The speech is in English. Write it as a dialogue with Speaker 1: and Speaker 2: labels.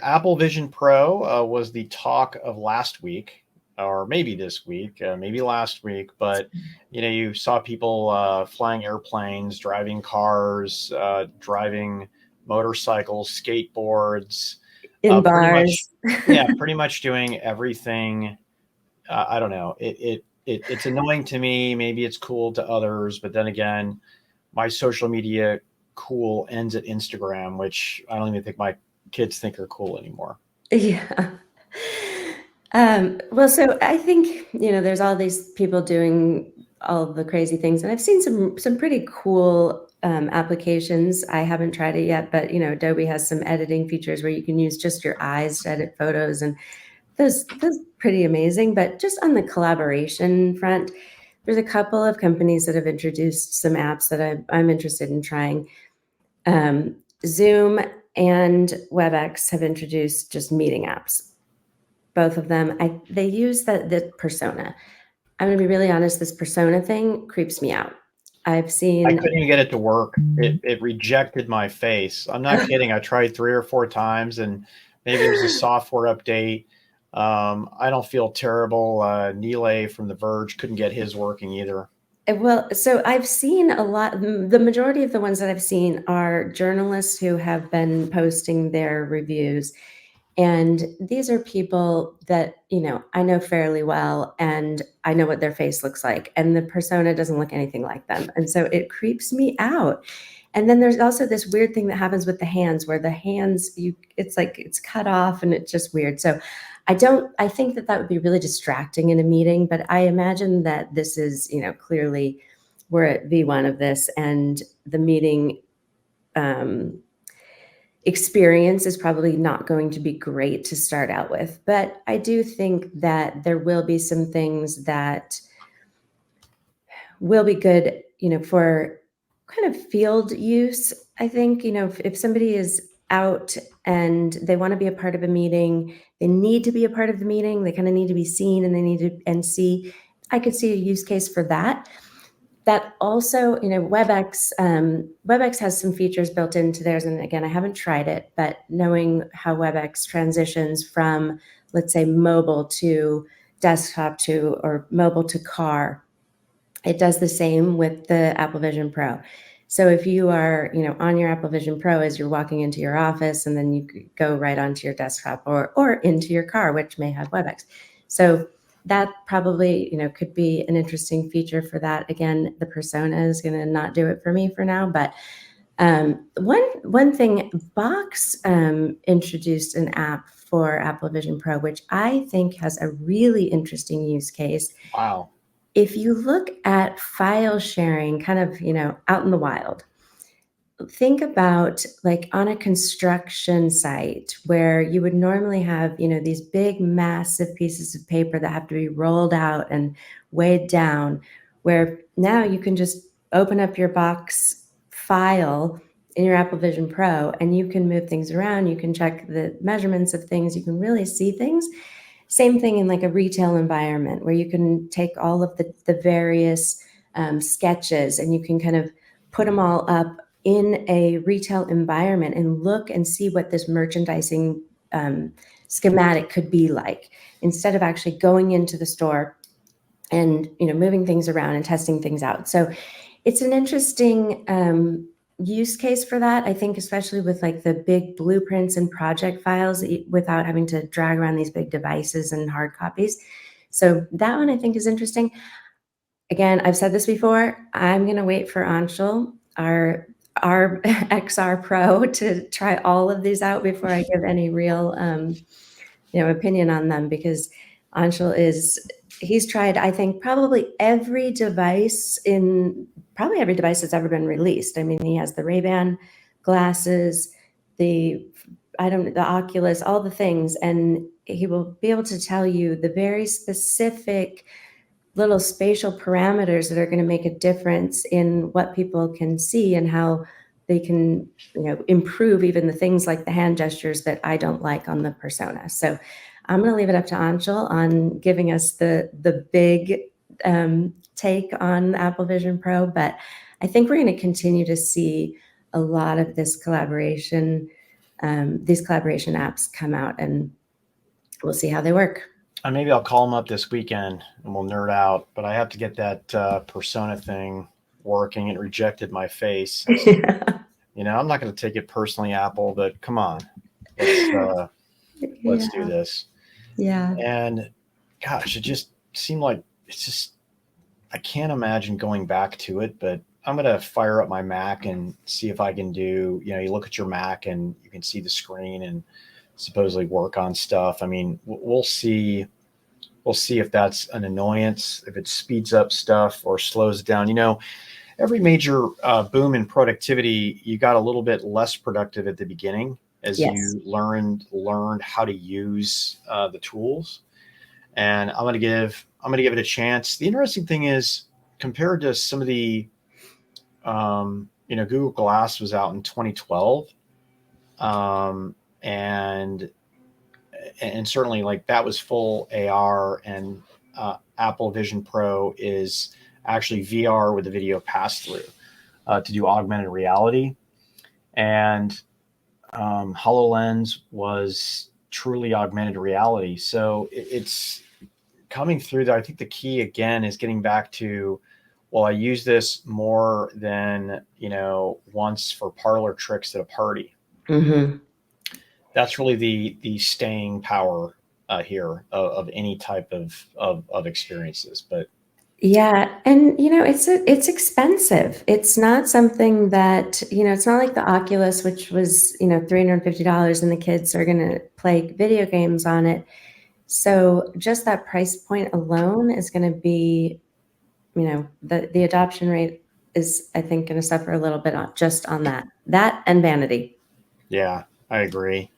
Speaker 1: Apple Vision Pro was the talk of last week, or maybe this week, maybe last week. But you saw people flying airplanes, driving cars, driving motorcycles, skateboards,
Speaker 2: In
Speaker 1: pretty much,
Speaker 2: bars.
Speaker 1: yeah, pretty much doing everything. I don't know. It's annoying to me. Maybe it's cool to others, but then again, my social media cool ends at Instagram, which I don't even think my kids think are cool anymore.
Speaker 2: Yeah. Well, so I think, there's all these people doing all the crazy things, and I've seen some pretty cool applications. I haven't tried it yet, but Adobe has some editing features where you can use just your eyes to edit photos, and those pretty amazing. But just on the collaboration front, there's a couple of companies that have introduced some apps that I'm interested in trying. Zoom and WebEx have introduced just meeting apps. Both of them, they use the persona. I'm going to be really honest. This persona thing creeps me out. I've
Speaker 1: I
Speaker 2: seen.
Speaker 1: couldn't even get it to work. It rejected my face. I'm not kidding. I tried 3 or 4 times, and maybe there's a software update. I don't feel terrible. Neelay from The Verge couldn't get his working either.
Speaker 2: Well, so I've seen a lot. The majority of the ones that I've seen are journalists who have been posting their reviews. And these are people that, I know fairly well, and I know what their face looks like. And the persona doesn't look anything like them. And so it creeps me out. And then there's also this weird thing that happens with the hands where the hands, it's like it's cut off and it's just weird. So I think that would be really distracting in a meeting, but I imagine that this is, clearly we're at V1 of this, and the meeting um, experience is probably not going to be great to start out with. But I do think that there will be some things that will be good, for kind of field use. I think, if somebody is out and they want to be a part of a meeting, they need to be a part of the meeting, they kind of need to be seen, and they need to and see. I could see a use case for that. That also, WebEx has some features built into theirs. And again, I haven't tried it, but knowing how WebEx transitions from, let's say, mobile to desktop to, or mobile to car, it does the same with the Apple Vision Pro. So if you are, on your Apple Vision Pro as you're walking into your office, and then you go right onto your desktop or into your car, which may have WebEx. So that probably, could be an interesting feature for that. Again, the persona is going to not do it for me for now. But one thing, Box introduced an app for Apple Vision Pro, which I think has a really interesting use case.
Speaker 1: Wow.
Speaker 2: If you look at file sharing kind of, out in the wild, think about like on a construction site where you would normally have, these big, massive pieces of paper that have to be rolled out and weighed down, where now you can just open up your Box file in your Apple Vision Pro and you can move things around. You can check the measurements of things. You can really see things. Same thing in like a retail environment where you can take all of the various sketches, and you can kind of put them all up in a retail environment and look and see what this merchandising schematic could be like, instead of actually going into the store and moving things around and testing things out. So it's an interesting use case for that. I think especially with like the big blueprints and project files, without having to drag around these big devices and hard copies. So that one I think is interesting. Again, I've said this before, I'm going to wait for Anshul, our XR Pro, to try all of these out before I give any real opinion on them, because Anshul he's tried, I think, probably every device that's ever been released. I mean, he has the Ray-Ban glasses, the Oculus, all the things, and he will be able to tell you the very specific little spatial parameters that are going to make a difference in what people can see and how they can, improve even the things like the hand gestures that I don't like on the persona. So I'm going to leave it up to Anshul on giving us the big take on Apple Vision Pro. But I think we're going to continue to see a lot of this collaboration these collaboration apps come out, and we'll see how they work.
Speaker 1: Maybe I'll call them up this weekend and we'll nerd out. But I have to get that persona thing working. It rejected my face.
Speaker 2: Yeah.
Speaker 1: I'm not going to take it personally, Apple, but come on, let's do
Speaker 2: Yeah.
Speaker 1: this.
Speaker 2: Yeah.
Speaker 1: And gosh, it just seemed like it's just I can't imagine going back to it, but I'm gonna fire up my Mac and see if I can do. You look at your Mac and you can see the screen and supposedly work on stuff. I mean, we'll see. We'll see if that's an annoyance, if it speeds up stuff or slows it down. Every major boom in productivity, you got a little bit less productive at the beginning as
Speaker 2: Yes.
Speaker 1: you learned how to use the tools. And I'm gonna give it a chance. The interesting thing is, compared to some of the Google Glass was out in 2012, um, and and certainly like that was full AR, and Apple Vision Pro is actually VR with a video pass through to do augmented reality, and HoloLens was truly augmented reality. So it's coming through there. I think the key again is getting back to, well, I use this more than once for parlor tricks at a party.
Speaker 2: Hmm.
Speaker 1: That's really the staying power here of any type of experiences. But
Speaker 2: Yeah, and it's expensive. It's not something that, it's not like the Oculus, which was, $350, and the kids are gonna play video games on it. So just that price point alone is gonna be, the adoption rate is, I think, gonna suffer a little bit on just on that and vanity.
Speaker 1: yeah, I agree.